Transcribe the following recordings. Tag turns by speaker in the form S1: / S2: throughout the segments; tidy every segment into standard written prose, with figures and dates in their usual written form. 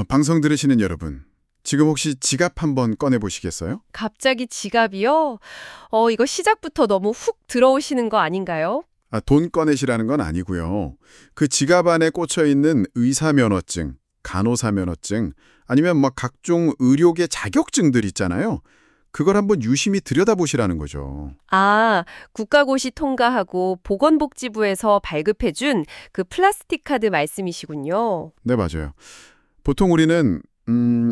S1: 방송 들으시는 여러분, 지금 혹시 지갑 한번 꺼내보시겠어요?
S2: 갑자기 지갑이요? 이거 시작부터 너무 훅 들어오시는 거 아닌가요?
S1: 돈 꺼내시라는 건 아니고요. 그 지갑 안에 꽂혀 있는 의사 면허증, 간호사 면허증, 아니면 각종 의료계 자격증들 있잖아요. 그걸 한번 유심히 들여다보시라는 거죠.
S2: 아, 국가고시 통과하고 보건복지부에서 발급해준 그 플라스틱 카드 말씀이시군요.
S1: 네, 맞아요. 보통 우리는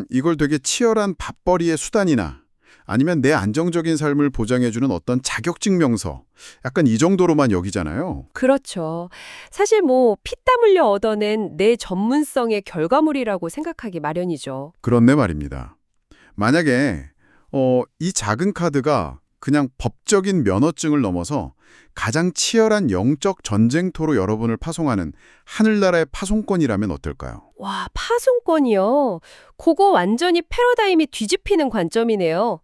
S1: 이걸 되게 치열한 밥벌이의 수단이나 아니면 내 안정적인 삶을 보장해주는 어떤 자격증 명서, 약간 이 정도로만 여기잖아요.
S2: 그렇죠. 사실 피땀 흘려 얻어낸 내 전문성의 결과물이라고 생각하기 마련이죠.
S1: 그렇네 말입니다. 만약에 이 작은 카드가 그냥 법적인 면허증을 넘어서 가장 치열한 영적 전쟁터로 여러분을 파송하는 하늘나라의 파송권이라면 어떨까요?
S2: 와, 파송권이요? 그거 완전히 패러다임이 뒤집히는 관점이네요.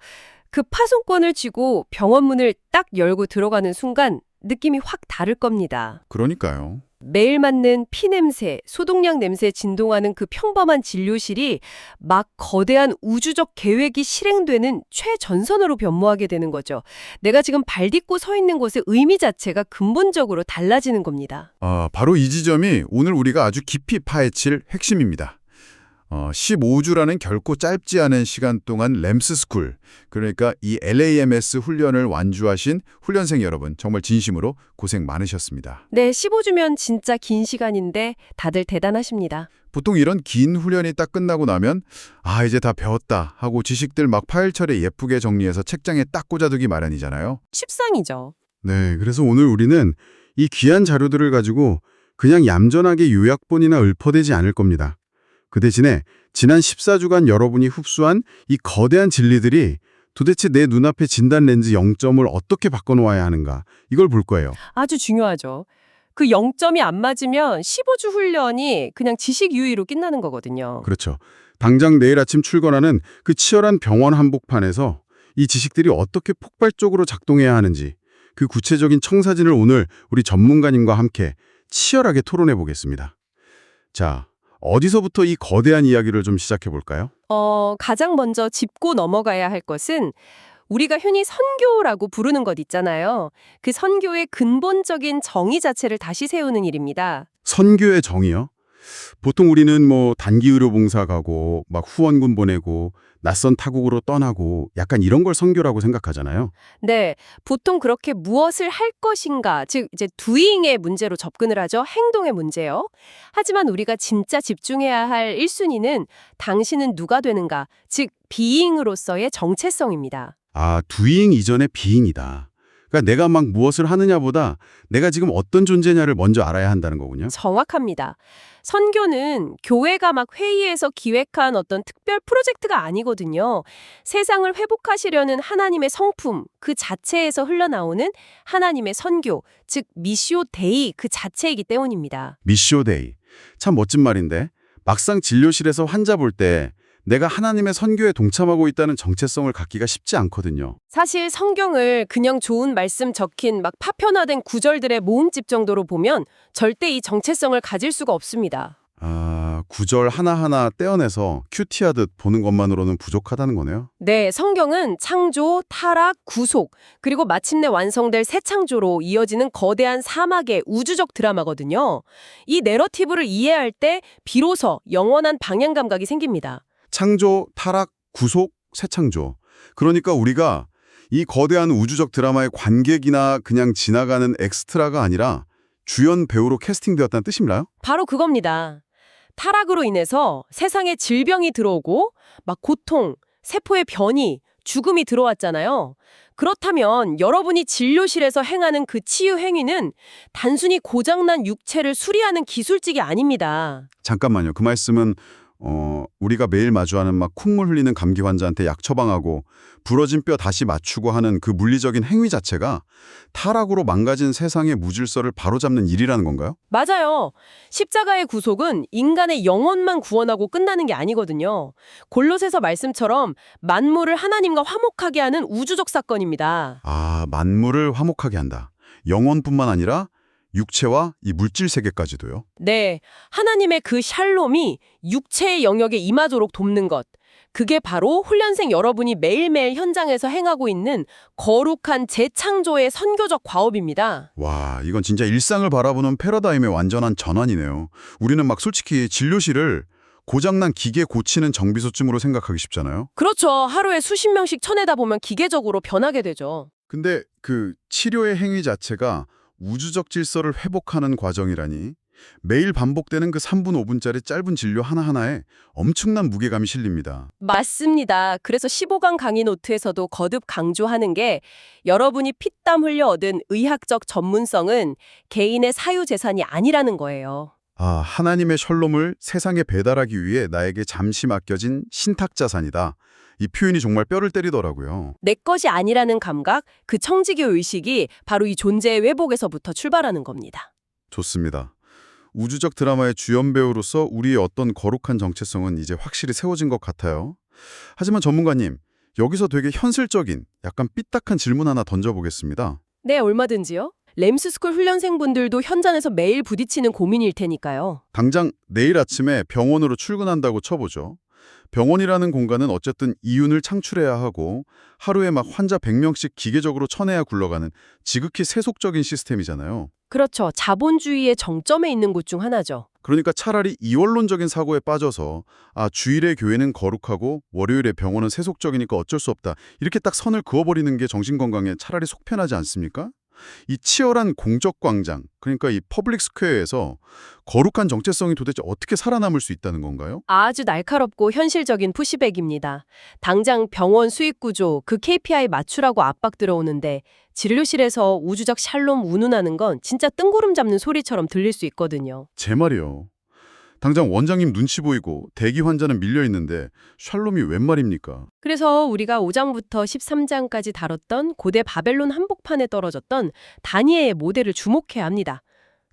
S2: 그 파송권을 쥐고 병원 문을 딱 열고 들어가는 순간 느낌이 확 다를 겁니다.
S1: 그러니까요.
S2: 매일 맡는 피냄새, 소독약 냄새에 진동하는 그 평범한 진료실이 막 거대한 우주적 계획이 실행되는 최전선으로 변모하게 되는 거죠. 내가 지금 발 딛고 서 있는 곳의 의미 자체가 근본적으로 달라지는 겁니다.
S1: 바로 이 지점이 오늘 우리가 아주 깊이 파헤칠 핵심입니다. 15주라는 결코 짧지 않은 시간 동안 램스스쿨, 그러니까 이 LAMS 훈련을 완주하신 훈련생 여러분 정말 진심으로 고생 많으셨습니다.
S2: 네, 15주면 진짜 긴 시간인데 다들 대단하십니다.
S1: 보통 이런 긴 훈련이 딱 끝나고 나면 이제 다 배웠다 하고 지식들 막 파일처리에 예쁘게 정리해서 책장에 딱 꽂아두기 마련이잖아요.
S2: 십상이죠.
S3: 네, 그래서 오늘 우리는 이 귀한 자료들을 가지고 그냥 얌전하게 요약본이나 읊어대지 않을 겁니다. 그 대신에 지난 14주간 여러분이 흡수한 이 거대한 진리들이 도대체 내 눈앞의 진단 렌즈 0점을 어떻게 바꿔놓아야 하는가, 이걸 볼 거예요.
S2: 아주 중요하죠. 그 0점이 안 맞으면 15주 훈련이 그냥 지식 유의로 끝나는 거거든요.
S3: 그렇죠. 당장 내일 아침 출근하는 그 치열한 병원 한복판에서 이 지식들이 어떻게 폭발적으로 작동해야 하는지, 그 구체적인 청사진을 오늘 우리 전문가님과 함께 치열하게 토론해 보겠습니다. 자, 어디서부터 이 거대한 이야기를 좀 시작해 볼까요?
S2: 가장 먼저 짚고 넘어가야 할 것은 우리가 흔히 선교라고 부르는 것 있잖아요. 그 선교의 근본적인 정의 자체를 다시 세우는 일입니다.
S3: 선교의 정의요? 보통 우리는 단기 의료 봉사 가고 막 후원금 보내고 낯선 타국으로 떠나고 약간 이런 걸 선교라고 생각하잖아요.
S2: 네, 보통 그렇게 무엇을 할 것인가, 즉 이제 doing의 문제로 접근을 하죠. 행동의 문제요. 하지만 우리가 진짜 집중해야 할 1순위는 당신은 누가 되는가, 즉 being으로서의 정체성입니다.
S3: doing 이전의 being이다. 그러니까 내가 막 무엇을 하느냐보다 내가 지금 어떤 존재냐를 먼저 알아야 한다는 거군요.
S2: 정확합니다. 선교는 교회가 막 회의에서 기획한 어떤 특별 프로젝트가 아니거든요. 세상을 회복하시려는 하나님의 성품 그 자체에서 흘러나오는 하나님의 선교, 즉 미시오 데이 그 자체이기 때문입니다.
S3: 미시오 데이. 참 멋진 말인데 막상 진료실에서 환자 볼 때 내가 하나님의 선교에 동참하고 있다는 정체성을 갖기가 쉽지 않거든요.
S2: 사실 성경을 그냥 좋은 말씀 적힌 막 파편화된 구절들의 모음집 정도로 보면 절대 이 정체성을 가질 수가 없습니다.
S3: 구절 하나하나 떼어내서 큐티하듯 보는 것만으로는 부족하다는 거네요.
S2: 네, 성경은 창조, 타락, 구속, 그리고 마침내 완성될 새 창조로 이어지는 거대한 사막의 우주적 드라마거든요. 이 내러티브를 이해할 때 비로소 영원한 방향 감각이 생깁니다.
S3: 창조, 타락, 구속, 새 창조. 그러니까 우리가 이 거대한 우주적 드라마의 관객이나 그냥 지나가는 엑스트라가 아니라 주연 배우로 캐스팅되었다는 뜻인가요?
S2: 바로 그겁니다. 타락으로 인해서 세상에 질병이 들어오고 막 고통, 세포의 변이, 죽음이 들어왔잖아요. 그렇다면 여러분이 진료실에서 행하는 그 치유 행위는 단순히 고장난 육체를 수리하는 기술직이 아닙니다.
S3: 잠깐만요. 그 말씀은 우리가 매일 마주하는 막 콧물 흘리는 감기 환자한테 약 처방하고 부러진 뼈 다시 맞추고 하는 그 물리적인 행위 자체가 타락으로 망가진 세상의 무질서를 바로잡는 일이라는 건가요?
S2: 맞아요. 십자가의 구속은 인간의 영혼만 구원하고 끝나는 게 아니거든요. 골로새서 말씀처럼 만물을 하나님과 화목하게 하는 우주적 사건입니다.
S3: 만물을 화목하게 한다. 영혼뿐만 아니라
S1: 육체와 이 물질 세계까지도요.
S2: 네, 하나님의 그 샬롬이 육체의 영역에 임하도록 돕는 것. 그게 바로 훈련생 여러분이 매일매일 현장에서 행하고 있는 거룩한 재창조의 선교적 과업입니다.
S1: 와, 이건 진짜 일상을 바라보는 패러다임의 완전한 전환이네요. 우리는 막 솔직히 진료실을 고장난 기계 고치는 정비소쯤으로 생각하기 쉽잖아요.
S2: 그렇죠. 하루에 수십 명씩 쳐내다 보면 기계적으로 변하게 되죠.
S1: 근데 그 치료의 행위 자체가 우주적 질서를 회복하는 과정이라니 매일 반복되는 그 3분, 5분짜리 짧은 진료 하나하나에 엄청난 무게감이 실립니다.
S2: 맞습니다. 그래서 15강 강의 노트에서도 거듭 강조하는 게 여러분이 피땀 흘려 얻은 의학적 전문성은 개인의 사유재산이 아니라는 거예요.
S1: 아, 하나님의 샬롬을 세상에 배달하기 위해 나에게 잠시 맡겨진 신탁자산이다. 이 표현이 정말 뼈를 때리더라고요.
S2: 내 것이 아니라는 감각, 그 청지기 의식이 바로 이 존재의 회복에서부터 출발하는 겁니다.
S1: 좋습니다. 우주적 드라마의 주연 배우로서 우리의 어떤 거룩한 정체성은 이제 확실히 세워진 것 같아요. 하지만 전문가님, 여기서 되게 현실적인, 약간 삐딱한 질문 하나 던져보겠습니다.
S2: 네, 얼마든지요. 램스스쿨 훈련생분들도 현장에서 매일 부딪히는 고민일 테니까요.
S1: 당장 내일 아침에 병원으로 출근한다고 쳐보죠. 병원이라는 공간은 어쨌든 이윤을 창출해야 하고 하루에 막 환자 100명씩 기계적으로 쳐내야 굴러가는 지극히 세속적인 시스템이잖아요.
S2: 그렇죠. 자본주의의 정점에 있는 곳 중 하나죠.
S1: 그러니까 차라리 이원론적인 사고에 빠져서 주일에 교회는 거룩하고 월요일에 병원은 세속적이니까 어쩔 수 없다. 이렇게 딱 선을 그어버리는 게 정신건강에 차라리 속편하지 않습니까? 이 치열한 공적 광장, 그러니까 이 퍼블릭 스퀘어에서 거룩한 정체성이 도대체 어떻게 살아남을 수 있다는 건가요?
S2: 아주 날카롭고 현실적인 푸시백입니다. 당장 병원 수익 구조, 그 KPI 맞추라고 압박 들어오는데 진료실에서 우주적 샬롬 운운하는 건 진짜 뜬구름 잡는 소리처럼 들릴 수 있거든요.
S1: 제 말이요. 당장 원장님 눈치 보이고 대기 환자는 밀려 있는데 샬롬이 웬 말입니까?
S2: 그래서 우리가 5장부터 13장까지 다뤘던 고대 바벨론 한복판에 떨어졌던 다니엘의 모델을 주목해야 합니다.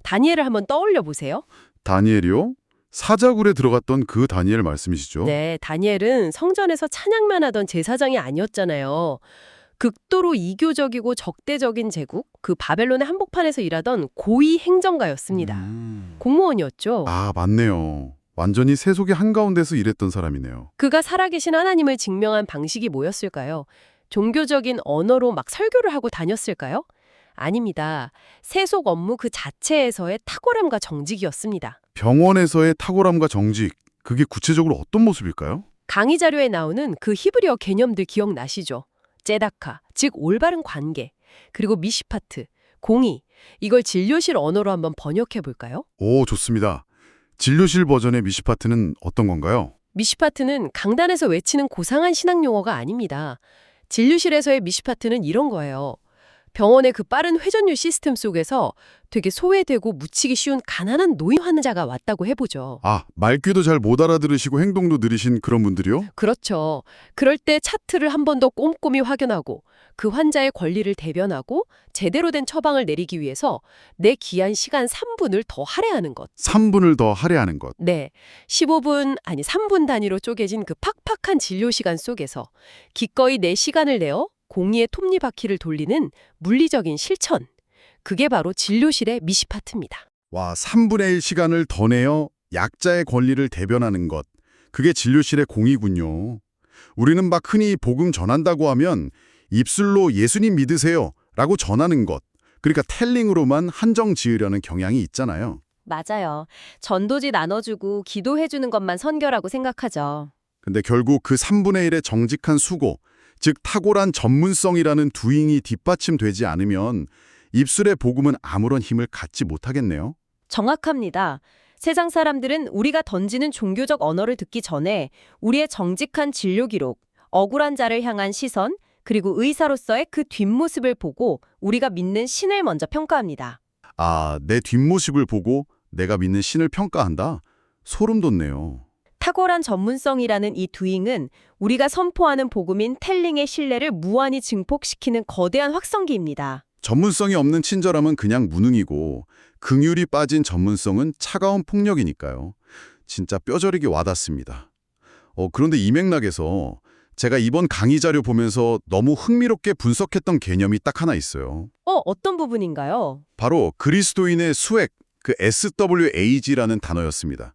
S2: 다니엘을 한번 떠올려 보세요.
S1: 다니엘이요? 사자굴에 들어갔던 그 다니엘 말씀이시죠?
S2: 네, 다니엘은 성전에서 찬양만 하던 제사장이 아니었잖아요. 극도로 이교적이고 적대적인 제국, 그 바벨론의 한복판에서 일하던 고위 행정가였습니다. 공무원이었죠.
S1: 아, 맞네요. 완전히 세속의 한가운데서 일했던 사람이네요.
S2: 그가 살아계신 하나님을 증명한 방식이 뭐였을까요? 종교적인 언어로 막 설교를 하고 다녔을까요? 아닙니다. 세속 업무 그 자체에서의 탁월함과 정직이었습니다.
S1: 병원에서의 탁월함과 정직, 그게 구체적으로 어떤 모습일까요?
S2: 강의 자료에 나오는 그 히브리어 개념들 기억나시죠? 제다카, 즉 올바른 관계, 그리고 미시파트, 공의, 이걸 진료실 언어로 한번 번역해 볼까요?
S1: 오, 좋습니다. 진료실 버전의 미시파트는 어떤 건가요?
S2: 미시파트는 강단에서 외치는 고상한 신학 용어가 아닙니다. 진료실에서의 미시파트는 이런 거예요. 병원의 그 빠른 회전율 시스템 속에서 되게 소외되고 묻히기 쉬운 가난한 노인 환자가 왔다고 해보죠.
S1: 아, 말귀도 잘 못 알아들으시고 행동도 느리신 그런 분들이요?
S2: 그렇죠. 그럴 때 차트를 한 번 더 꼼꼼히 확인하고 그 환자의 권리를 대변하고 제대로 된 처방을 내리기 위해서 내 귀한 시간 3분을 더 할애하는 것.
S1: 3분을 더 할애하는 것.
S2: 네, 15분 아니 3분 단위로 쪼개진 그 팍팍한 진료 시간 속에서 기꺼이 내 시간을 내어 공의의 톱니바퀴를 돌리는 물리적인 실천. 그게 바로 진료실의 미시파트입니다.
S1: 와, 3분의 1 시간을 더 내어 약자의 권리를 대변하는 것. 그게 진료실의 공이군요. 우리는 막 흔히 복음 전한다고 하면 입술로 예수님 믿으세요 라고 전하는 것. 그러니까 텔링으로만 한정 지으려는 경향이 있잖아요.
S2: 맞아요. 전도지 나눠주고 기도해주는 것만 선교라고 생각하죠.
S1: 근데 결국 그 3분의 1의 정직한 수고, 즉 탁월한 전문성이라는 두잉이 뒷받침되지 않으면 입술의 복음은 아무런 힘을 갖지 못하겠네요.
S2: 정확합니다. 세상 사람들은 우리가 던지는 종교적 언어를 듣기 전에 우리의 정직한 진료 기록, 억울한 자를 향한 시선, 그리고 의사로서의 그 뒷모습을 보고 우리가 믿는 신을 먼저 평가합니다.
S1: 아, 내 뒷모습을 보고 내가 믿는 신을 평가한다? 소름 돋네요.
S2: 탁월한 전문성이라는 이 두잉은 우리가 선포하는 복음인 텔링의 신뢰를 무한히 증폭시키는 거대한 확성기입니다.
S1: 전문성이 없는 친절함은 그냥 무능이고 긍휼이 빠진 전문성은 차가운 폭력이니까요. 진짜 뼈저리게 와닿습니다. 그런데 이 맥락에서 제가 이번 강의 자료 보면서 너무 흥미롭게 분석했던 개념이 딱 하나 있어요.
S2: 어떤 부분인가요?
S1: 바로 그리스도인의 수액, 그 SWAG라는 단어였습니다.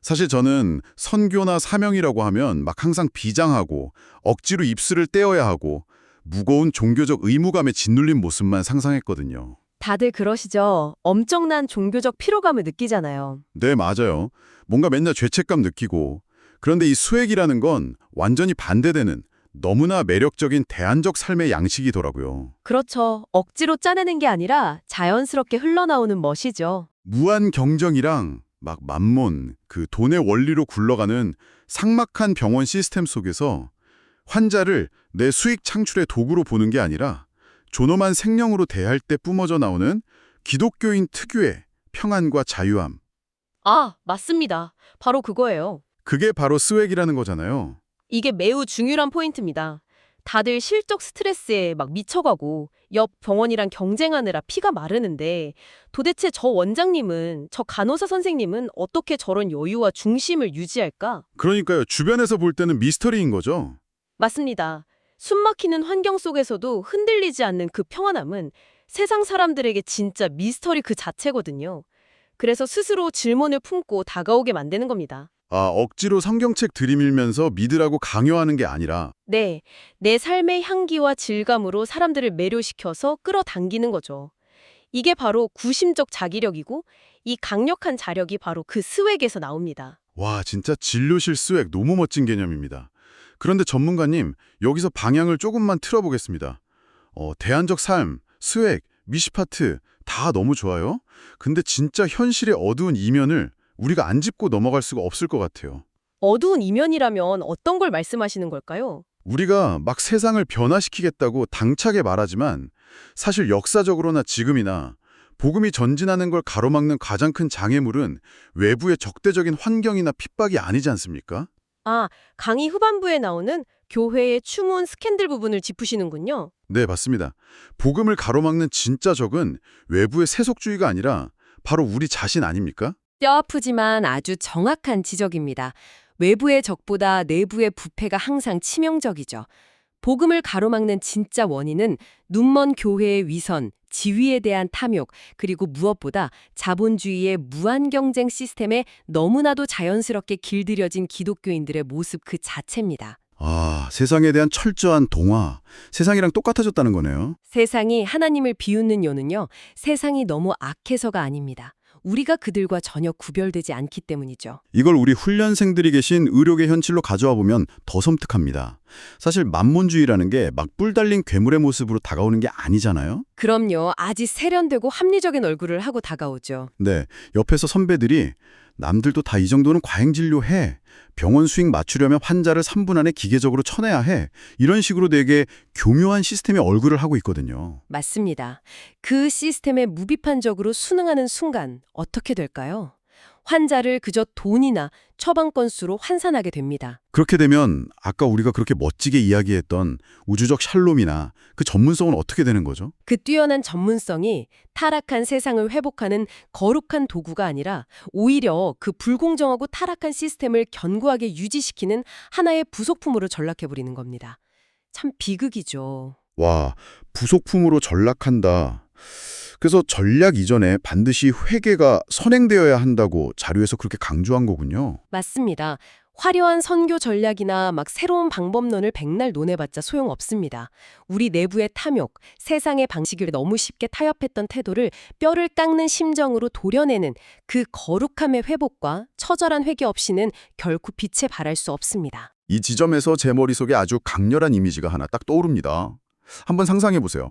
S1: 사실 저는 선교나 사명이라고 하면 막 항상 비장하고 억지로 입술을 떼어야 하고 무거운 종교적 의무감에 짓눌린 모습만 상상했거든요.
S2: 다들 그러시죠. 엄청난 종교적 피로감을 느끼잖아요.
S1: 네, 맞아요. 뭔가 맨날 죄책감 느끼고. 그런데 이 수액이라는 건 완전히 반대되는 너무나 매력적인 대안적 삶의 양식이더라고요.
S2: 그렇죠. 억지로 짜내는 게 아니라 자연스럽게 흘러나오는 멋이죠.
S1: 무한 경쟁이랑 막 만몬, 그 돈의 원리로 굴러가는 삭막한 병원 시스템 속에서 환자를 내 수익 창출의 도구로 보는 게 아니라 존엄한 생명으로 대할 때 뿜어져 나오는 기독교인 특유의 평안과 자유함.
S2: 아, 맞습니다. 바로 그거예요.
S1: 그게 바로 스웩이라는 거잖아요.
S2: 이게 매우 중요한 포인트입니다. 다들 실적 스트레스에 막 미쳐가고 옆 병원이랑 경쟁하느라 피가 마르는데 도대체 저 원장님은, 저 간호사 선생님은 어떻게 저런 여유와 중심을 유지할까?
S1: 그러니까요. 주변에서 볼 때는 미스터리인 거죠.
S2: 맞습니다. 숨막히는 환경 속에서도 흔들리지 않는 그 평안함은 세상 사람들에게 진짜 미스터리 그 자체거든요. 그래서 스스로 질문을 품고 다가오게 만드는 겁니다.
S1: 아, 억지로 성경책 들이밀면서 믿으라고 강요하는 게 아니라
S2: 네, 내 삶의 향기와 질감으로 사람들을 매료시켜서 끌어당기는 거죠. 이게 바로 구심적 자기력이고 이 강력한 자력이 바로 그 스웩에서 나옵니다.
S1: 와, 진짜 진료실 스웩 너무 멋진 개념입니다. 그런데 전문가님, 여기서 방향을 조금만 틀어보겠습니다. 대안적 삶, 스웩, 미시파트 다 너무 좋아요. 근데 진짜 현실의 어두운 이면을 우리가 안 짚고 넘어갈 수가 없을 것 같아요.
S2: 어두운 이면이라면 어떤 걸 말씀하시는 걸까요?
S1: 우리가 막 세상을 변화시키겠다고 당차게 말하지만 사실 역사적으로나 지금이나 복음이 전진하는 걸 가로막는 가장 큰 장애물은 외부의 적대적인 환경이나 핍박이 아니지 않습니까?
S2: 아, 강의 후반부에 나오는 교회의 추문 스캔들 부분을 짚으시는군요.
S1: 네, 맞습니다. 복음을 가로막는 진짜 적은 외부의 세속주의가 아니라 바로 우리 자신 아닙니까?
S2: 뼈아프지만 아주 정확한 지적입니다. 외부의 적보다 내부의 부패가 항상 치명적이죠. 복음을 가로막는 진짜 원인은 눈먼 교회의 위선, 지위에 대한 탐욕, 그리고 무엇보다 자본주의의 무한 경쟁 시스템에 너무나도 자연스럽게 길들여진 기독교인들의 모습 그 자체입니다.
S1: 아, 세상에 대한 철저한 동화, 세상이랑 똑같아졌다는 거네요.
S2: 세상이 하나님을 비웃는 요는요, 세상이 너무 악해서가 아닙니다. 우리가 그들과 전혀 구별되지 않기 때문이죠.
S1: 이걸 우리 훈련생들이 계신 의료계 현실로 가져와 보면 더 섬뜩합니다. 사실 만몬주의라는 게 막 뿔 달린 괴물의 모습으로 다가오는 게 아니잖아요.
S2: 그럼요. 아주 세련되고 합리적인 얼굴을 하고 다가오죠.
S1: 네, 옆에서 선배들이 남들도 다 이 정도는 과잉진료해. 병원 수익 맞추려면 환자를 3분 안에 기계적으로 쳐내야 해. 이런 식으로 되게 교묘한 시스템의 얼굴을 하고 있거든요.
S2: 맞습니다. 그 시스템에 무비판적으로 순응하는 순간 어떻게 될까요? 환자를 그저 돈이나 처방 건수로 환산하게 됩니다.
S1: 그렇게 되면 아까 우리가 그렇게 멋지게 이야기했던 우주적 샬롬이나 그 전문성은 어떻게 되는 거죠?
S2: 그 뛰어난 전문성이 타락한 세상을 회복하는 거룩한 도구가 아니라 오히려 그 불공정하고 타락한 시스템을 견고하게 유지시키는 하나의 부속품으로 전락해버리는 겁니다. 참 비극이죠.
S1: 와, 부속품으로 전락한다. 그래서 전략 이전에 반드시 회계가 선행되어야 한다고 자료에서 그렇게 강조한 거군요.
S2: 맞습니다. 화려한 선교 전략이나 막 새로운 방법론을 백날 논해봤자 소용없습니다. 우리 내부의 탐욕, 세상의 방식을 너무 쉽게 타협했던 태도를 뼈를 깎는 심정으로 도려내는 그 거룩함의 회복과 처절한 회개 없이는 결코 빛에 발할 수 없습니다.
S1: 이 지점에서 제 머릿속에 아주 강렬한 이미지가 하나 딱 떠오릅니다. 한번 상상해 보세요.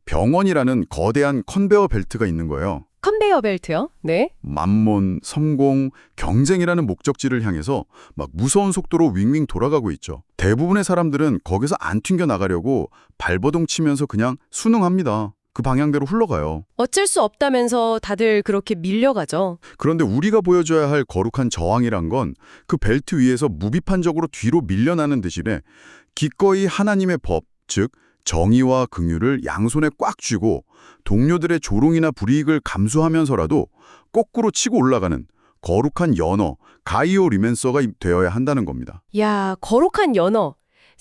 S1: 병원이라는 거대한 컨베어 벨트가 있는 거예요.
S2: 컨베이어 벨트요? 네.
S1: 만몬, 성공, 경쟁이라는 목적지를 향해서 막 무서운 속도로 윙윙 돌아가고 있죠. 대부분의 사람들은 거기서 안 튕겨 나가려고 발버둥 치면서 그냥 순응합니다. 그 방향대로 흘러가요.
S2: 어쩔 수 없다면서 다들 그렇게 밀려가죠.
S1: 그런데 우리가 보여줘야 할 거룩한 저항이란 건 그 벨트 위에서 무비판적으로 뒤로 밀려나는 대신에 기꺼이 하나님의 법, 즉 정의와 긍휼을 양손에 꽉 쥐고 동료들의 조롱이나 불이익을 감수하면서라도 거꾸로 치고 올라가는 거룩한 연어, 가이오 리멘서가 되어야 한다는 겁니다.
S2: 야, 거룩한 연어.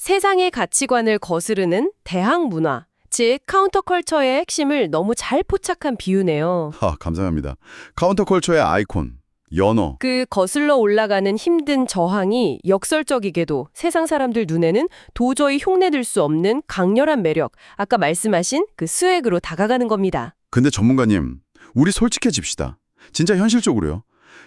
S2: 세상의 가치관을 거스르는 대항 문화, 즉 카운터컬처의 핵심을 너무 잘 포착한 비유네요.
S1: 감사합니다. 카운터컬처의 아이콘, 연어.
S2: 그 거슬러 올라가는 힘든 저항이 역설적이게도 세상 사람들 눈에는 도저히 흉내낼 수 없는 강렬한 매력, 아까 말씀하신 그 스웩으로 다가가는 겁니다.
S1: 근데 전문가님, 우리 솔직해집시다. 진짜 현실적으로요.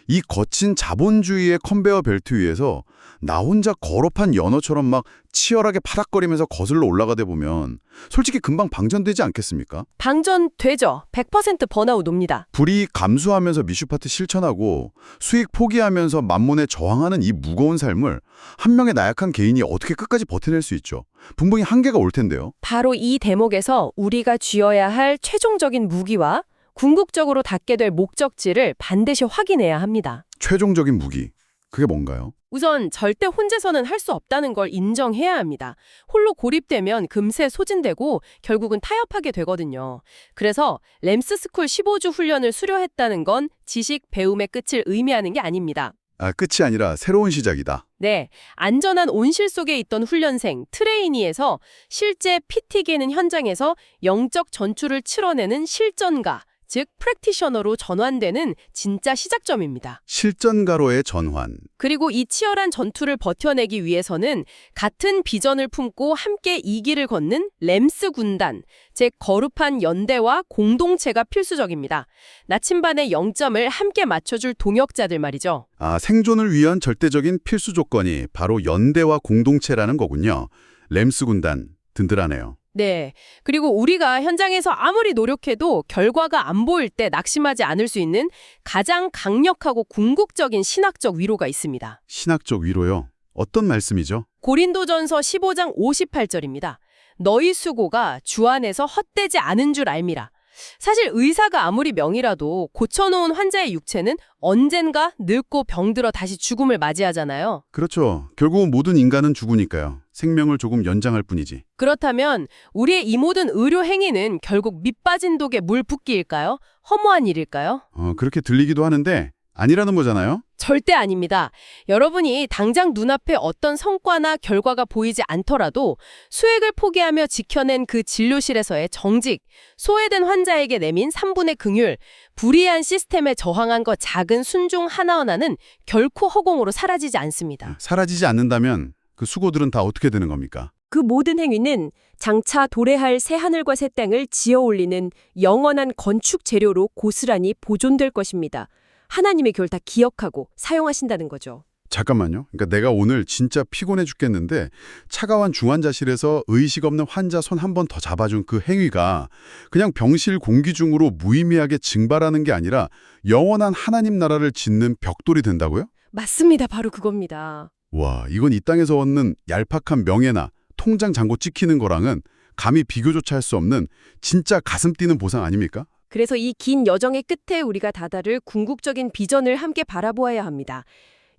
S1: 이 거친 자본주의의 컨베어 벨트 위에서 나 혼자 거럽한 연어처럼 막 치열하게 파닥거리면서 거슬러 올라가다 보면 솔직히 금방 방전되지 않겠습니까?
S2: 방전되죠. 100% 번아웃 옵니다.
S1: 불이 감수하면서 미슈파트 실천하고 수익 포기하면서 만몬에 저항하는 이 무거운 삶을 한 명의 나약한 개인이 어떻게 끝까지 버텨낼 수 있죠? 분명히 한계가 올 텐데요.
S2: 바로 이 대목에서 우리가 쥐어야 할 최종적인 무기와 궁극적으로 닿게 될 목적지를 반드시 확인해야 합니다.
S1: 최종적인 무기, 그게 뭔가요?
S2: 우선 절대 혼자서는 할 수 없다는 걸 인정해야 합니다. 홀로 고립되면 금세 소진되고 결국은 타협하게 되거든요. 그래서 램스스쿨 15주 훈련을 수료했다는 건 지식 배움의 끝을 의미하는 게 아닙니다.
S1: 끝이 아니라 새로운 시작이다.
S2: 네, 안전한 온실 속에 있던 훈련생 트레이니에서 실제 PT 기는 현장에서 영적 전투를 치러내는 실전가, 즉 프랙티셔너로 전환되는 진짜 시작점입니다.
S1: 실전가로의 전환.
S2: 그리고 이 치열한 전투를 버텨내기 위해서는 같은 비전을 품고 함께 이 길을 걷는 램스 군단, 즉 거룩한 연대와 공동체가 필수적입니다. 나침반의 0점을 함께 맞춰줄 동역자들 말이죠.
S1: 생존을 위한 절대적인 필수 조건이 바로 연대와 공동체라는 거군요. 램스 군단, 든든하네요.
S2: 네. 그리고 우리가 현장에서 아무리 노력해도 결과가 안 보일 때 낙심하지 않을 수 있는 가장 강력하고 궁극적인 신학적 위로가 있습니다.
S1: 신학적 위로요? 어떤 말씀이죠?
S2: 고린도전서 15장 58절입니다. 너희 수고가 주 안에서 헛되지 않은 줄 알미라. 사실 의사가 아무리 명이라도 고쳐놓은 환자의 육체는 언젠가 늙고 병들어 다시 죽음을 맞이하잖아요.
S1: 그렇죠. 결국은 모든 인간은 죽으니까요. 생명을 조금 연장할 뿐이지.
S2: 그렇다면 우리의 이 모든 의료 행위는 결국 밑빠진 독에 물 붓기일까요? 허무한 일일까요?
S1: 그렇게 들리기도 하는데 아니라는 거잖아요.
S2: 절대 아닙니다. 여러분이 당장 눈앞에 어떤 성과나 결과가 보이지 않더라도 수액을 포기하며 지켜낸 그 진료실에서의 정직, 소외된 환자에게 내민 3분의 긍휼, 불이한 시스템에 저항한 것 작은 순종 하나하나는 결코 허공으로 사라지지 않습니다.
S1: 사라지지 않는다면 그 수고들은 다 어떻게 되는 겁니까?
S2: 그 모든 행위는 장차 도래할 새하늘과 새 땅을 지어 올리는 영원한 건축 재료로 고스란히 보존될 것입니다. 하나님의 교를 다 기억하고 사용하신다는 거죠.
S1: 잠깐만요. 그러니까 내가 오늘 진짜 피곤해 죽겠는데 차가운 중환자실에서 의식 없는 환자 손 한 번 더 잡아준 그 행위가 그냥 병실 공기 중으로 무의미하게 증발하는 게 아니라 영원한 하나님 나라를 짓는 벽돌이 된다고요?
S2: 맞습니다. 바로 그겁니다.
S1: 와, 이건 이 땅에서 얻는 얄팍한 명예나 통장 잔고 찍히는 거랑은 감히 비교조차 할 수 없는 진짜 가슴 뛰는 보상 아닙니까?
S2: 그래서 이 긴 여정의 끝에 우리가 다다를 궁극적인 비전을 함께 바라보아야 합니다.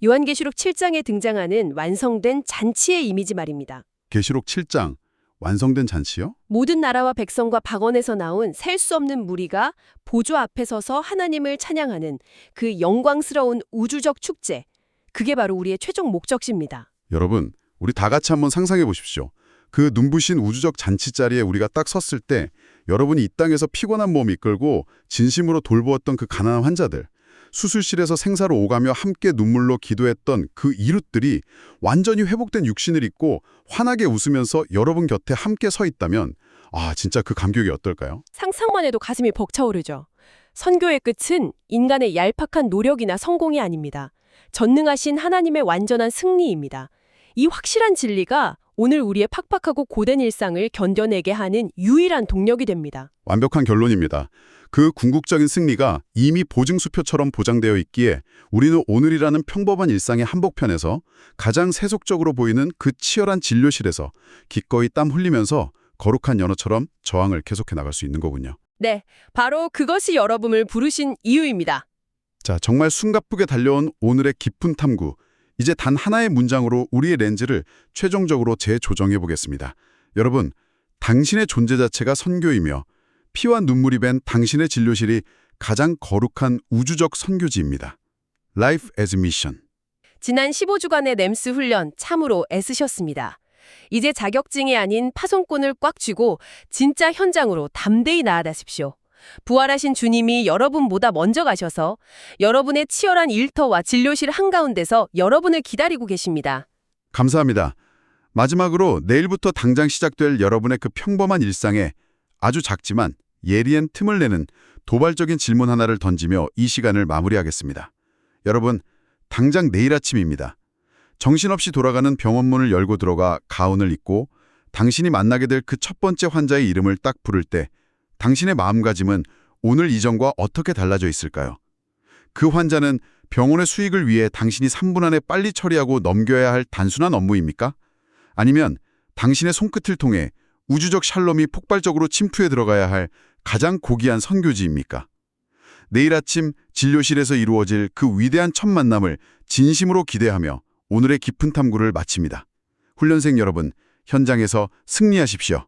S2: 요한계시록 7장에 등장하는 완성된 잔치의 이미지 말입니다.
S1: 계시록 7장, 완성된 잔치요?
S2: 모든 나라와 백성과 박원에서 나온 셀 수 없는 무리가 보좌 앞에 서서 하나님을 찬양하는 그 영광스러운 우주적 축제. 그게 바로 우리의 최종 목적지입니다.
S1: 여러분, 우리 다 같이 한번 상상해 보십시오. 그 눈부신 우주적 잔치 자리에 우리가 딱 섰을 때 여러분이 이 땅에서 피곤한 몸 이끌고 진심으로 돌보았던 그 가난한 환자들, 수술실에서 생사를 오가며 함께 눈물로 기도했던 그 이웃들이 완전히 회복된 육신을 입고 환하게 웃으면서 여러분 곁에 함께 서 있다면 진짜 그 감격이 어떨까요?
S2: 상상만 해도 가슴이 벅차오르죠. 선교의 끝은 인간의 얄팍한 노력이나 성공이 아닙니다. 전능하신 하나님의 완전한 승리입니다. 이 확실한 진리가 오늘 우리의 팍팍하고 고된 일상을 견뎌내게 하는 유일한 동력이 됩니다.
S1: 완벽한 결론입니다. 그 궁극적인 승리가 이미 보증수표처럼 보장되어 있기에 우리는 오늘이라는 평범한 일상의 한복판에서 가장 세속적으로 보이는 그 치열한 진료실에서 기꺼이 땀 흘리면서 거룩한 연어처럼 저항을 계속해 나갈 수 있는 거군요.
S2: 네, 바로 그것이 여러분을 부르신 이유입니다.
S1: 자, 정말 숨가쁘게 달려온 오늘의 깊은 탐구. 이제 단 하나의 문장으로 우리의 렌즈를 최종적으로 재조정해 보겠습니다. 여러분, 당신의 존재 자체가 선교이며 피와 눈물이 밴 당신의 진료실이 가장 거룩한 우주적 선교지입니다. Life as a Mission.
S2: 지난 15주간의 램스 훈련 참으로 애쓰셨습니다. 이제 자격증이 아닌 파송권을 꽉 쥐고 진짜 현장으로 담대히 나아가십시오. 부활하신 주님이 여러분보다 먼저 가셔서 여러분의 치열한 일터와 진료실 한가운데서 여러분을 기다리고 계십니다.
S1: 감사합니다. 마지막으로 내일부터 당장 시작될 여러분의 그 평범한 일상에 아주 작지만 예리한 틈을 내는 도발적인 질문 하나를 던지며 이 시간을 마무리하겠습니다. 여러분, 당장 내일 아침입니다. 정신없이 돌아가는 병원 문을 열고 들어가 가운을 입고 당신이 만나게 될 그 첫 번째 환자의 이름을 딱 부를 때 당신의 마음가짐은 오늘 이전과 어떻게 달라져 있을까요? 그 환자는 병원의 수익을 위해 당신이 3분 안에 빨리 처리하고 넘겨야 할 단순한 업무입니까? 아니면 당신의 손끝을 통해 우주적 샬롬이 폭발적으로 침투해 들어가야 할 가장 고귀한 선교지입니까? 내일 아침 진료실에서 이루어질 그 위대한 첫 만남을 진심으로 기대하며 오늘의 깊은 탐구를 마칩니다. 훈련생 여러분, 현장에서 승리하십시오.